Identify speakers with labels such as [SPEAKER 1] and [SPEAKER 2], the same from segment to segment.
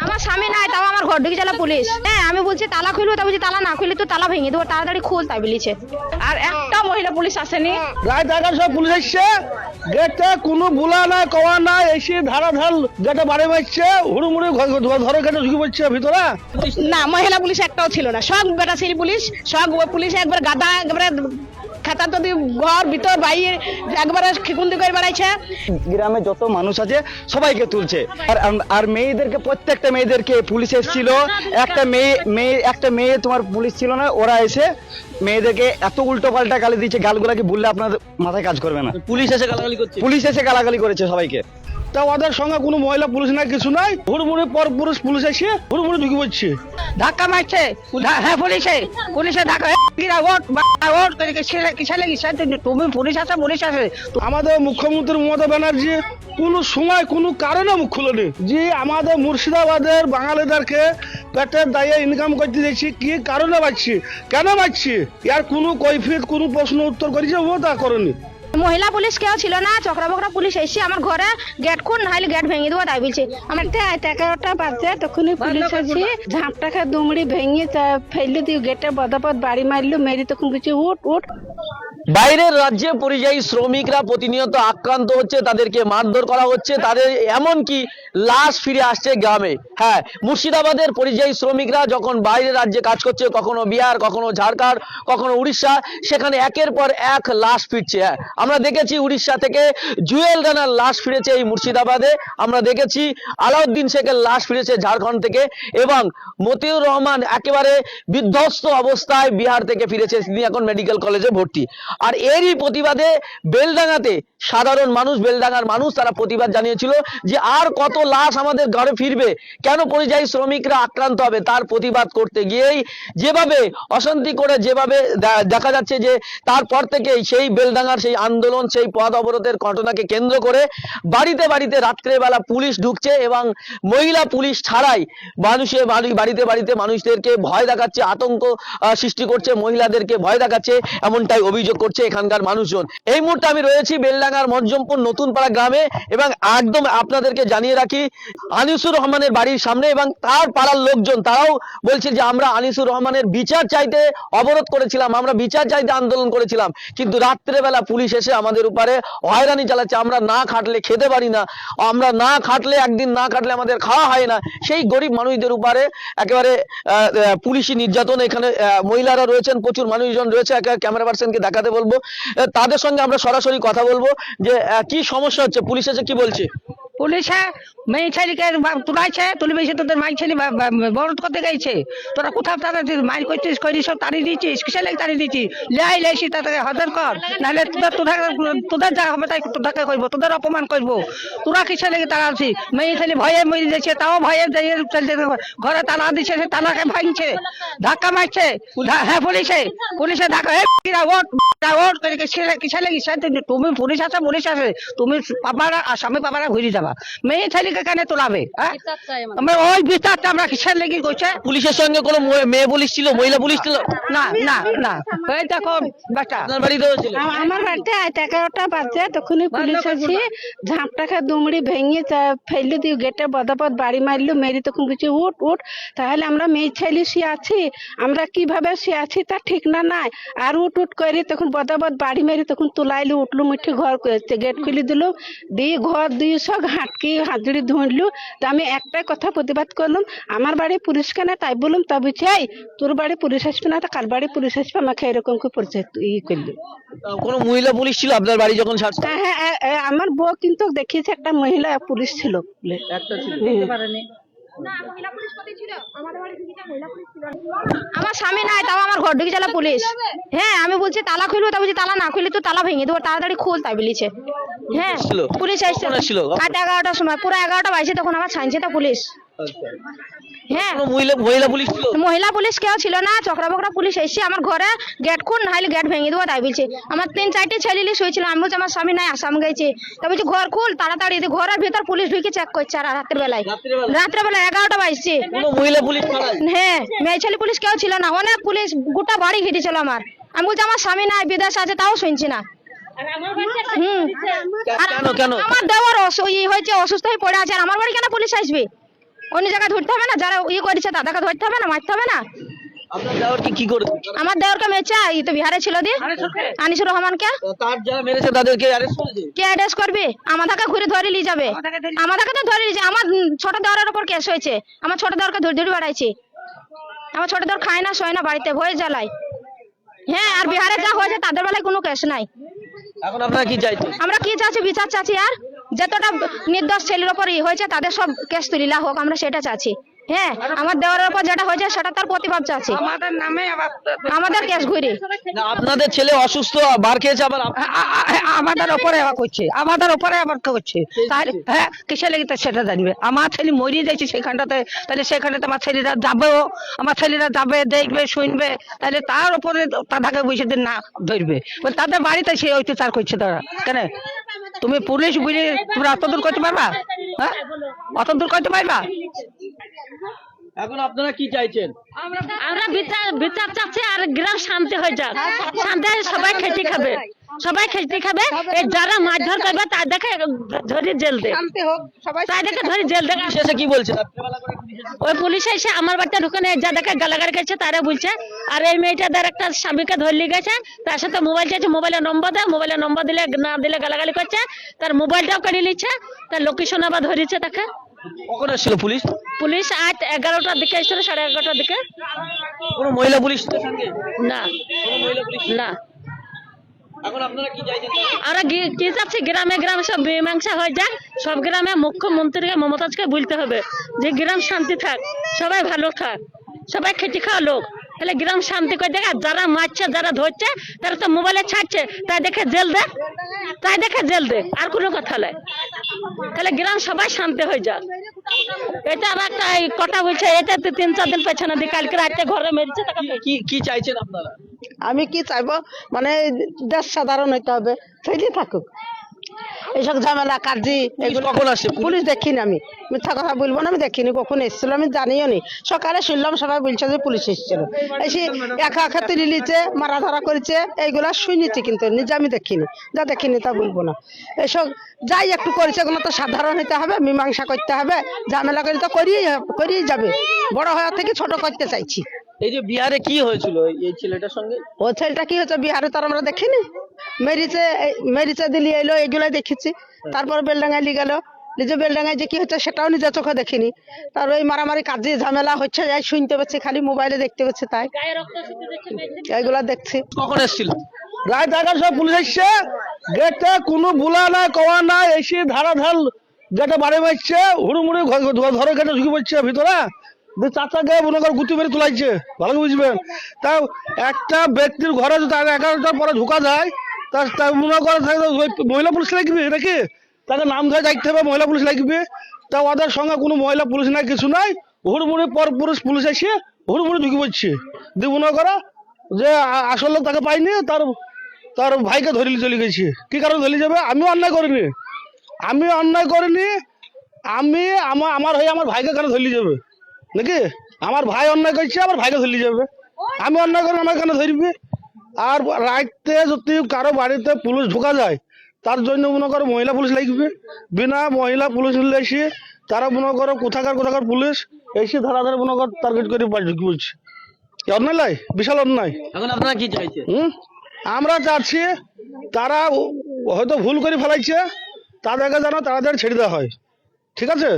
[SPEAKER 1] আমার স্বামী নাই, তাও আমার ঘর ঢুকে গেল পুলিশ। হ্যাঁ, আমি বলছি তালা খুলবো, তা বলছি তালা না খুললে তো তালা ভেঙে দেবো, তাড়াতাড়ি খুল, তাই বলেছে। আর একটা মহিলা পুলিশ আসেনি।
[SPEAKER 2] রাত 11 পুলিশ এসছে, গেটে কোনো বুলা নাই কওয়া নাই, এসে ধারা ধার গেটে বাড়ি মারছে, হুড়ুমুড়ি ঘরে গেটে ঢুকে পড়ছে ভিতরে।
[SPEAKER 1] না, মহিলা পুলিশ একটাও ছিল না, সব বেটা সেই পুলিশ, সব পুলিশ একবার গাদা, একবারে খাতা যদি ঘর ভিতর বাইরে একবারে খিকুন্দি করে বেড়াইছে।
[SPEAKER 3] গ্রামে যত মানুষ আছে সবাইকে তুলছে। আর মেয়েদেরকে, প্রত্যেকটা মেয়েদেরকে পুলিশ এসেছিল। একটা মেয়ে তোমার পুলিশ ছিল না, ওরা এসে মেয়েদেরকে এত উল্টো পাল্টা গালি দিচ্ছে, গালগুলাকে বললে আপনাদের মাথায় কাজ করবে না।
[SPEAKER 4] পুলিশ এসে গালাগালি করছে।
[SPEAKER 3] পুলিশ এসে গালাগালি করেছে সবাইকে।
[SPEAKER 2] তা ওদের সঙ্গে কোনো মহিলা পুলিশ নাই, কিছু নাই, হুড়মুড়ি পর পুলিশ এসে হুড়মুড়ি ঢুকে পড়ছে।
[SPEAKER 1] ধাক্কা মারছে, হ্যাঁ পুলিশে ধাক্কা, ওট করে কিসে লেগেছে, তুমি পুলিশ আছে, পুলিশ আছে।
[SPEAKER 2] আমাদের মুখ্যমন্ত্রী মমতা ব্যানার্জি কোনো সময় কোনো কারণে মুখ খুলেনি যে আমাদের মুর্শিদাবাদের বাঙালিদেরকে পেটের দায়ে ইনকাম করতে দিচ্ছি, কি কারণে পাচ্ছি, কেন পাচ্ছি, এর কোনো কৈফিয়ত, কোনো প্রশ্ন উত্তর করেছে ও তা করেনি।
[SPEAKER 1] মহিলা পুলিশ কেউ ছিল না, চকরা বকরা পুলিশ এসে আমার ঘরে গেট খুন, নাহলে গেট ভেঙে দেবো, তাই বলছে। আমার 11টা বাজে, তখনই পুলিশ আসি, ঝাঁপটাকে দুমড়ি ভেঙে ফেললো দিয়ে গেটের বদাপদ বাড়ি মারলো, মেরি তখন বলছে উঠ উঠ।
[SPEAKER 4] বাইরের রাজ্যে পরিযায়ী শ্রমিকরা প্রতিনিয়ত আক্রান্ত হচ্ছে, তাদেরকে মারধর করা হচ্ছে, তাদের এমনকি লাশ ফিরে আসছে গ্রামে। হ্যাঁ, মুর্শিদাবাদের পরিযায়ী শ্রমিকরা যখন বাইরের রাজ্যে কাজ করছে, কখনো বিহার, কখনো ঝাড়খণ্ড, কখনো উড়িষ্যা, সেখানে একের পর এক লাশ ফিরছে। হ্যাঁ, আমরা দেখেছি উড়িষ্যা থেকে জুয়েল রানার লাশ ফিরেছে এই মুর্শিদাবাদে, আমরা দেখেছি আলাউদ্দিন শেখের লাশ ফিরেছে ঝাড়খণ্ড থেকে, এবং মতিউর রহমান একেবারে বিধ্বস্ত অবস্থায় বিহার থেকে ফিরেছে, তিনি এখন মেডিকেল কলেজে ভর্তি। আর এরই প্রতিবাদে বেলডাঙ্গাতে সাধারণ মানুষ, বেলডাঙ্গার মানুষ, তারা প্রতিবাদ জানিয়েছিল যে আর কত লাশ আমাদের ঘরে ফিরবে, কেন পরিযায়ী শ্রমিকরা আক্রান্ত হবে। তার প্রতিবাদ করতে গিয়েই যেভাবে অশান্তি করে, যেভাবে দেখা যাচ্ছে যে তারপর থেকেই সেই বেলডাঙ্গার সেই আন্দোলন, সেই পথ অবরোধের ঘটনাকে কেন্দ্র করে বাড়িতে বাড়িতে রাত্রেবেলা পুলিশ ঢুকছে এবং মহিলা পুলিশ ছাড়াই বাড়িতে বাড়িতে মানুষদেরকে ভয় দেখাচ্ছে, আতঙ্ক সৃষ্টি করছে, মহিলাদেরকে ভয় দেখাচ্ছে, এমনটাই অভিযোগ করছে এখানকার মানুষজন। এই মুহূর্তে আমি রয়েছি বেলডাঙ্গার মজ্জমপুর নতুনপাড়া গ্রামে, এবং একদম আপনাদেরকে জানিয়ে রাখি আনিসুর রহমানের বাড়ির সামনে, এবং তার পাড়ার লোকজন তারাও বলছে যে আমরা আনিসুর রহমানের বিচার চাইতে অবরোধ করেছিলাম, আমরা বিচার চাইতে আন্দোলন করেছিলাম, কিন্তু রাত্রেবেলা পুলিশ এসে আমাদের উপরে হয়রানি চালাচ্ছে। আমরা না খাটলে খেতে পারি না, আমরা না খাটলে, একদিন না খাটলে আমাদের খাওয়া হয় না, সেই গরিব মানুষদের উপরে একেবারে পুলিশি নির্যাতন। এখানে মহিলারা রয়েছেন, প্রচুর মানুষজন রয়েছে, ক্যামেরা পার্সনকে দেখাতে বলবো, তাদের সঙ্গে আমরা সরাসরি কথা বলবো যে কি সমস্যা হচ্ছে, পুলিশ এসে কি বলছে।
[SPEAKER 1] পুলিশে মেয়ে ছেলেকে তুলাইছে, তুলে বেশি তোদের মাই ছেলে বরদ করতে গেছে, তোরা কোথাও তারা মাইল করছিস, করি সব তাড়িয়ে দিচ্ছিস, কিসে লেগে তাড়িয়ে দিচ্ছিস, লাই লাইছি তাদেরকে হাজার কর, নাহলে তোদের যা হবে তাই তোদেরকে করবো, তোদের অপমান করবো, তোরা কিসে লেগে তাড়াচ্ছি। মেয়ে ছেলে ভয়ে মরে যাচ্ছে, তাও ভয়ে ঘরে তালা দিচ্ছে, সে তালাকে ভাঙছে, ধাক্কা মারছে। হ্যাঁ, পুলিশে ধাক্কা, ওট করে কিসে লেগেছে, তুমি পুলিশ আছে, তুমি পাবারা আসামি পাবারা ঘুরে যাবা, মেয়ে ছেলেকে কেন তোলাবে? ওই বিচারটা আমরা কিসের লেগে করছে।
[SPEAKER 4] পুলিশের সঙ্গে কোনো মেয়ে পুলিশ ছিল, মহিলা পুলিশ ছিল
[SPEAKER 1] না না না, ওই দেখো বেটা,
[SPEAKER 4] আপনার বাড়িতেও ছিল।
[SPEAKER 1] আমার বাড়িতে 11টা বাজে, তখনই পুলিশ আসি, ঝাঁপটাকে দুমড়ি ভেঙে ফেললো দিয়ে গেটের বদাপদ বাড়ি মারলো, মেরি তখন বলছে উঠ উঠ। তাহলে আমরা মেয়ে ছেলে শুয়ে আছি, আমরা কিভাবে শুয়ে আছি তা ঠিক না নাই, আর উঠ উঠ করে তখন বদাপদ বাড়ি মেরি তখন তুলাইলো, উঠলো, মুঠি ঘর গেট খুলে দিল, দিয়ে ঘর দিয়ে সব হাটকি হাজড়ি ধরলু। তো আমি একটাই কথা প্রতিবাদ করলাম, আমার বাড়ি পুলিশ কেন, তাই বললাম, তা বলছি এই তোর বাড়ি পুলিশ আসবে না, তা কার বাড়ি পুলিশ আসবে, আমাকে এরকম করে পরিচয় করলো।
[SPEAKER 4] কোনো মহিলা পুলিশ ছিল আপনার বাড়ি যখন ছাড়ছে?
[SPEAKER 1] হ্যাঁ, আমার বউ কিন্তু দেখিয়েছে একটা মহিলা পুলিশ ছিল,
[SPEAKER 4] একটা ছিল।
[SPEAKER 1] আমার স্বামী নাই, তাও আমার ঘর ঢুকে গেল পুলিশ। হ্যাঁ, আমি বলছি তালা খুলবো, তা বলছি তালা না খুললে তো তালা ভেঙে দেবো, তাড়াতাড়ি খুল, তাই বলেছে। হ্যাঁ, পুলিশ এসেছিল রাত 11টার সময়, পুরো 11টা বাজে, তখন আমার ছাইছে তা পুলিশ। হ্যাঁ,
[SPEAKER 4] মহিলা পুলিশ ছিল।
[SPEAKER 1] মহিলা পুলিশ কেউ ছিল না, চকরা বকরা পুলিশ এসে আমার ঘরে গেট খুন, নাহলে গেট ভেঙে দেবো, তাই বলছে। আমার 3-4টে ছেলে শুয়েছিল, আমি বলছি আমার স্বামী নাই, আসাম গেছে, তা বলছি ঘর খুল তাড়াতাড়ি, ঘরের ভিতর পুলিশ ঢুকে চেক করছে। আর রাত্রেবেলায় 11টা বাজছে।
[SPEAKER 4] মহিলা পুলিশ?
[SPEAKER 1] হ্যাঁ, মেয়ে ছেলে পুলিশ কেউ ছিল না, অনেক পুলিশ গোটা বাড়ি ঘিরেছিল আমার। আমি বলছি আমার স্বামী নাই, বিদেশ আছে, তাও শুনছি না।
[SPEAKER 4] কেন?
[SPEAKER 1] আমার দেওয়ার হয়েছে, অসুস্থ হয়ে পড়ে আছে, আর আমার বাড়ি কেন পুলিশ আসবে?
[SPEAKER 5] অন্য জায়গায় ধরতে হবে না, যারা ইয়ে করেছে তাদেরকে ধরতে হবে না, মারতে হবে না।
[SPEAKER 4] আপনার দেওয়ারকে কি করে
[SPEAKER 5] আমার দেওরকে মেরেছে, এই তো বিহারে ছিল দিয়ে আনিসুর রহমানকে।
[SPEAKER 4] তার যারা মেরেছে তাদেরকে অ্যারেস্ট করেছে?
[SPEAKER 5] কে অ্যাড্রেস করবে? আমাদেরকে ঘুরে ধরে নিয়ে যাবে, আমাদেরকে তো ধরে নিয়ে যাবে। আমার ছোট দেওরের উপর কেস হয়েছে, আমার ছোট দেওরকে ধরে ধরে বেড়াইছে। আমার ছোট দেওর খায় না, শোয় না, বাড়িতে ভয়ে জ্বালায়। হ্যাঁ, আর বিহারে যা হয়েছে তাদের বেলায় কোনো কেস নাই।
[SPEAKER 4] এখন আপনারা কি চাইছেন?
[SPEAKER 5] আমরা কি চাচ্ছি? বিচার চাচ্ছি। আর যতটা নির্দোষ ছেলের উপর হয়েছে তাদের সব কেস তুলিলা হোক, আমরা সেটা চাচ্ছি। হ্যাঁ, আমার দেওয়ারের উপর যেটা হয়েছে সেটা তার প্রতিবাদ চাচ্ছি।
[SPEAKER 1] আমাদের নামে আবার
[SPEAKER 5] আমাদের কেস ঘুরে
[SPEAKER 4] না, আপনাদের ছেলে অসুস্থ, বার খেয়েছে, আবার
[SPEAKER 1] আমাদের উপরে আবার করছে, আমাদের উপরে আবার করছে। তাহলে হ্যাঁ, কিসে লেগে সেটা জানবে? আমার ছেলে মরিয়ে যাচ্ছে সেখানটাতে, তাহলে সেখানটাতে আমার ছেলেরা যাবেও, আমার ছেলেরা যাবে, দেখবে, শুনবে, তাহলে তার উপরে তাদেরকে বসে দিন না ধরবে। তাদের বাড়িতে সে অত্যাচার করছে তারা। কেন তুমি পুলিশ বুঝে তোমরা অত দূর করতে পারবা? হ্যাঁ, অত দূর করতে পারবা?
[SPEAKER 4] এখন আপনারা কি চাইছেন?
[SPEAKER 6] আমরা বিচার চাচ্ছি, আর গ্রাম শান্তি হয়ে যাক। শান্তি হয়ে সবাই খেতে খাবে, সবাই খেতে খাবে। এই যারা মারধর করবে তাদেরকে ধরে জেল দে, তাদেরকে ধরে জেল দে।
[SPEAKER 4] শেষে কি বলছে?
[SPEAKER 6] ওই পুলিশ এসে আমার বাড়িতে ঢুকে যাদেরকে গালাগালি করছে তারা বলছে, আর এই মেয়েটাদের একটা স্বামীকে ধরে গেছে, তার সাথে মোবাইল চাইছে, মোবাইলের নম্বর দেয়, মোবাইলের নম্বর দিলে না দিলে গালাগালি করছে, তার মোবাইলটাও কেড়ে নিচ্ছে, তার লোকেশন আবার ধরেছে তাকে।
[SPEAKER 4] কখন এসেছিল পুলিশ?
[SPEAKER 6] পুলিশ 11টার দিকে এসেছিল, 11:30টার দিকে।
[SPEAKER 4] কোনো মহিলা পুলিশ তো সঙ্গে?
[SPEAKER 6] না,
[SPEAKER 4] কোনো মহিলা পুলিশ
[SPEAKER 6] না।
[SPEAKER 4] এখন আপনারা কি চাইছেন?
[SPEAKER 6] আমরা কি চাচ্ছি, গ্রামে গ্রামে সব মীমাংসা হয়ে যাক। সব গ্রামে মুখ্যমন্ত্রীকে মমতাজকে বলতে হবে যে গ্রাম শান্তি থাক, সবাই ভালো থাক, সবাই খেটে খাওয়া লোক, তাহলে গ্রাম শান্তি করে দেখ। আর যারা মারছে, যারা ধরছে, তারা তো মোবাইলে ছাড়ছে, তাই দেখে জেল দেখ, তাই দেখে জেল দেখ, আর কোনো কথা নাই। তাহলে গ্রাম সবাই শান্তি হয়ে যাক। এটা আবার একটা কথা বলছে, এটা তো 3-4 দিন পেছনে দিয়ে কালকে রাতে ঘরে মেরেছে তাকে।
[SPEAKER 4] কি চাইছেন আপনারা?
[SPEAKER 1] আমি কি চাইবো, মানে দেশ সাধারণ হইতে হবে, সেইটি থাকুক। এইসব ঝামেলা কাজি এগুলো
[SPEAKER 4] কখন আসছে?
[SPEAKER 1] পুলিশ দেখিনি, আমি মিথ্যা কথা বলবো না, আমি দেখিনি, কখন এসেছিল আমি জানিও নি। সকালে শুনলাম সবাই বলছে যে পুলিশ এসেছিল, এসে একা একা তুলে নিচ্ছে, মারা ধরা করেছে, এইগুলা শুনেছি, কিন্তু নিজে আমি দেখিনি। যা দেখিনি তা বলবো না। এসব যাই একটু করেছে, এগুলো তো সাধারণ হইতে হবে, মীমাংসা করতে হবে, ঝামেলা করে তো করিয়ে যাবে। বড় হওয়ার থেকে ছোট করতে চাইছি।
[SPEAKER 4] এই যে বিহারে কি হয়েছিল এই ছেলেটার সঙ্গে?
[SPEAKER 1] ও ছেলেটা কি হচ্ছে বিহারে তার আমরা দেখিনি, মেরিচে দিলি এলো, এগুলাই দেখেছি। তারপর বেলডাঙ্গায় নিয়ে গেল, নিজে বেলডাঙ্গায় যে কি হচ্ছে সেটাও নিজের চোখে দেখিনি। তার ওই মারামারি কাজে ঝামেলা হচ্ছে, যাই শুনতে পাচ্ছি, খালি মোবাইলে দেখতে পাচ্ছি, তাই এইগুলা দেখছি।
[SPEAKER 4] কখন এসেছিল?
[SPEAKER 2] রাত 11টায় পুলিশ এসছে, গেটে কোনো বুলা নাই, কওয়া নাই, এসে ধারাধার গেটে বাড়ি মারছে, হুড়ুমুড়ি ঘরে গেটে ঢুকে পড়ছে ভিতরে, চাচাকে মনে করে গুটি মেরে তুলাইছে। ভালো করে বুঝবেন, তাও একটা ব্যক্তির ঘরে যদি 11টার পরে ঢোকা যায়, তার মনে করে মহিলা পুলিশ লাগবে নাকি, তাকে নাম ধরে যাইতে হবে, মহিলা পুলিশ লাগবে। তা ওদের সঙ্গে কোনো মহিলা পুলিশ নাই, কিছু নাই, হুড়মুড়ি পর পুলিশ এসে হুড়মুড়ি ঢুকে পড়ছে। দিয়ে মনে করো যে আসল লোক তাকে পাইনি, তার ভাইকে ধরে চলে গেছে। কি কারণে ধরে যাবে? আমিও অন্যায় করিনি, আমার হয়ে আমার ভাইকে কেন ধরে যাবে নাকি? আমার ভাই অন্যায় করছে, আমার ভাইকে ধরে যাবে। আমি অন্যায় করি, আমার কেন ধরবি? আর রাইতে যদি কারো বাড়িতে পুলিশ ঢোকা যায়, তার জন্য মনে করো মহিলা পুলিশ লাগবে। বিনা মহিলা পুলিশ এসে তারা মনে করো কোথাকার পুলিশ এসে ধরাধরে মনে করো টার্গেট করে ঢুকে পড়ছে। অন্যায় লাই, বিশাল অন্যায়।
[SPEAKER 4] এখন আপনারা কি চাইছেন?
[SPEAKER 2] আমরা চাচ্ছি তারা হয়তো ভুল করে ফেলাইছে, তাদেরকে যেন তাড়াতাড়ি ছেড়ে দেওয়া হয়, ঠিক আছে?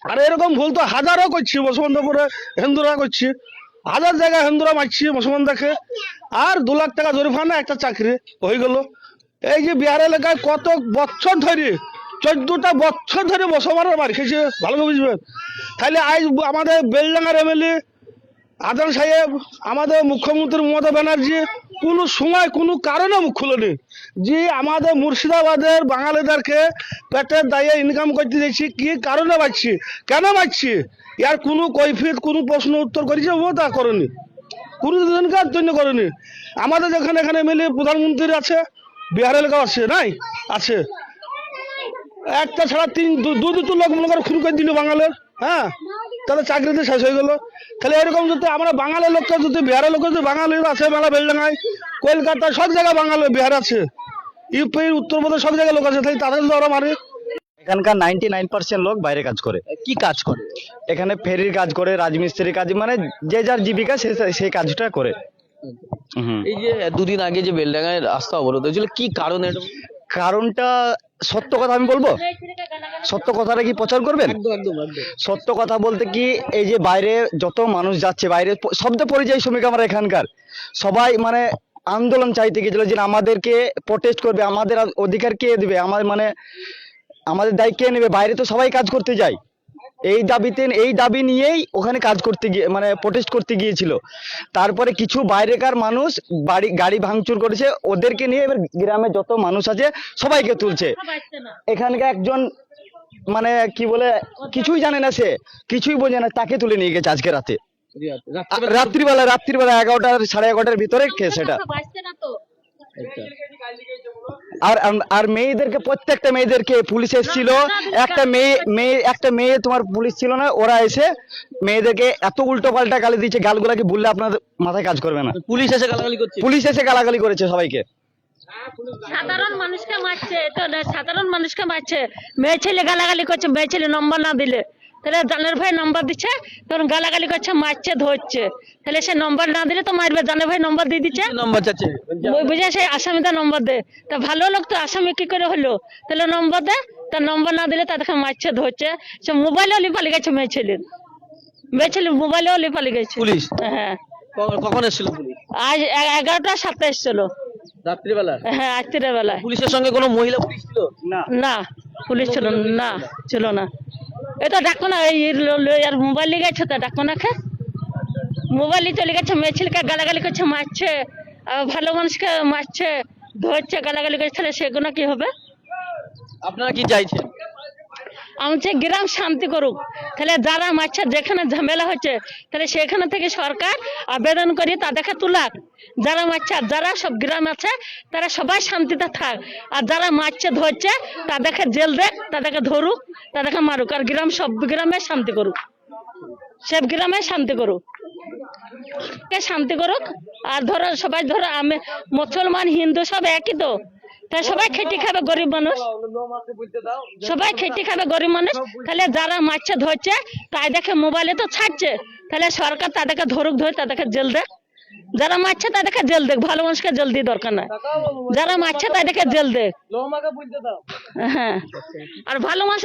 [SPEAKER 2] আর এরকম ভুল তো হাজারও করছি, মুসলমানপুরে হিন্দুরা করছি, হাজার জায়গায় হিন্দুরা মারছি মুসলমান দেখে। আর 2 লাখ টাকা জরিমানা, একটা চাকরি হয়ে গেল। এই যে বিহার এলাকায় কত বছর ধরে, 14টা বছর ধরে মুসলমানরা মার খেয়েছে, ভালো করে বুঝবেন। তাহলে আজ আমাদের বেলডাঙ্গার এমএলএ আদান সাহেব, আমাদের মুখ্যমন্ত্রী মমতা ব্যানার্জি কোনো সময় কোনো কারণে মুখ খুলেনি যে আমাদের মুর্শিদাবাদের বাঙালিদেরকে পেটের দায়ে ইনকাম করতে দিয়েছি, কি কারণে পাচ্ছি, কেন পাচ্ছি, ইয়ার কোনো কৈফিয়ত, কোনো প্রশ্ন উত্তর করেছে ও তা করেনি, কোনো দিনকার জন্য করেনি। আমাদের যেখানে এখানে এমএলএ প্রধানমন্ত্রী আছে, বিহার এলাকা আছে নাই, আছে একটা ছাড়া দুটো লোক মনে করো খুন করে দিল বাঙালের, হ্যাঁ, তাহলে চাকরিতে শেষ হয়ে গেল। তাহলে এরকম যদি আমরা বাঙালির লোককে যদি বিহারের লোক যদি বাঙালির আছে, মেলা বেলডাঙ্গায়, কলকাতায়, সব জায়গায় বাঙালি বিহার আছে, ইউপি, উত্তরপ্রদেশ, সব জায়গায় লোক আছে, তাহলে তাদের যদি ওরা মারে।
[SPEAKER 3] এখানকার 99% লোক বাইরে কাজ করে।
[SPEAKER 4] কি কাজ করে?
[SPEAKER 3] এখানে ফেরির কাজ করে, রাজমিস্ত্রির কাজ, মানে যে যার জীবিকা সে সেই কাজটা করে। হুম।
[SPEAKER 4] এই যে দুদিন আগে যে বেলডাঙ্গায় রাস্তা অবরোধ হয়েছিল, কি কারণে?
[SPEAKER 3] কারণটা সত্য কথা আমি বলবো, সত্য কথাটা কি প্রচার করবেন?
[SPEAKER 4] একদম।
[SPEAKER 3] সত্য কথা বলতে কি, এই যে বাইরে যত মানুষ যাচ্ছে, বাইরে শব্দ পরিযায়ী শ্রমিক আমরা এখানকার সবাই মানে আন্দোলন চাইতে গেছিল যে আমাদেরকে প্রোটেস্ট করবে, আমাদের অধিকার কে দিবে, আমাদের দায় কে নেবে। বাইরে তো সবাই কাজ করতে যায়, এই দাবি নিয়েই ওখানে কাজ করতে গিয়ে মানে প্রোটেস্ট করতে গিয়েছিল। তারপরে কিছু বাইরেকার মানুষ গাড়ি ভাঙচুর করেছে, ওদেরকে নিয়ে এবার গ্রামে যত মানুষ আছে সবাইকে তুলছে। এখানকার একজন মানে কি বলে কিছুই জানে না, সে কিছুই বোঝে না, তাকে তুলে নিয়ে গেছে আজকে রাতে, রাত্রিবেলা 11:30 11:30 ভিতরে সেটা। আর মেয়েদেরকে প্রত্যেকটা মেয়েদেরকে পুলিশ এসেছিল, একটা মেয়ে তোমার পুলিশ ছিল না, ওরা এসে মেয়েদেরকে এত উল্টো পাল্টা গালি দিচ্ছে, গালগুলাকে বললে আপনার মাথায় কাজ করবে না।
[SPEAKER 4] পুলিশ এসে গালাগালি করছে?
[SPEAKER 3] পুলিশ এসে গালাগালি করেছে সবাইকে।
[SPEAKER 6] সাধারণ মানুষকে মারছে, তো সাধারণ মানুষকে মারছে। মেয়ে ছেলে গালাগালি করছে, মেয়ে ছেলে নম্বর না দিলে তাহলে জানের ভাই নম্বর দিচ্ছে, তখন গালাগালি করছে, মারছে, ধরছে। তাহলে সে নম্বর না দিলে তো মারবে, জানের ভাই নম্বর দিয়ে দিচ্ছে,
[SPEAKER 4] নম্বর চাচ্ছে,
[SPEAKER 6] ওই বুঝে সেই আসামিটা নম্বর দে। তা ভালো লোক তো আসামি কি করে হলো? তাহলে নম্বর দে, তার নম্বর না দিলে তাদেরকে মারছে, ধরছে। সে মোবাইলেও লিপালি গেছে, মেয়ে ছেলে মোবাইলেও লিপালি গেছে
[SPEAKER 4] পুলিশ?
[SPEAKER 6] হ্যাঁ।
[SPEAKER 4] কখন এসেছিল পুলিশ?
[SPEAKER 6] আজ 11:07 এসেছিল,
[SPEAKER 4] রাত্রিবেলা?
[SPEAKER 6] হ্যাঁ রাত্রির বেলা।
[SPEAKER 4] পুলিশের সঙ্গে কোনো মহিলা পুলিশ ছিল না?
[SPEAKER 6] না, পুলিশ ছিল না, ছিল না। এটা ডাকো না, আর মোবাইল নিয়ে গেছে, তো ডাকো না, মোবাইল চলে গেছে, মেয়ে ছেলেকে গালাগালি করছে, মারছে, ভালো মানুষকে মারছে, ধরছে, গালাগালি করছে। তাহলে সেগুলো কি হবে?
[SPEAKER 4] আপনারা কি চাইছেন?
[SPEAKER 6] আমি চাই গ্রাম শান্তি করুক। তাহলে যারা মারছে, যেখানে ঝামেলা হচ্ছে, তাহলে সেখানে থেকে সরকার আবেদন করি তাদেরকে তুলাক। যারা মারছে আর যারা সব গ্রাম আছে তারা সবাই শান্তিতে থাক, আর যারা মারছে ধরছে তাদেরকে জেল দেখ, তাদেরকে ধরুক, তাদেরকে মারুক, আর সব গ্রামে শান্তি করুক, সব গ্রামে শান্তি করুক, শান্তি করুক। আর সবাই আমি মুসলমান হিন্দু সব একই তো, তাই সবাই খেটে খাবে, গরিব মানুষ সবাই খেটে খাবে, গরিব মানুষ। তাহলে যারা মারছে ধরছে তাই দেখে মোবাইলে তো ছাড়ছে, তাহলে সরকার তাদেরকে ধরুক, ধরে তাদেরকে জেল দেখ। যারা মারছে তাদেরকে জেল দেখ, ভালো মানুষকে জেল দিয়ে দরকার নাই, যারা মারছে তাদেরকে জেল দেখ। হ্যাঁ, আর ভালো মানুষ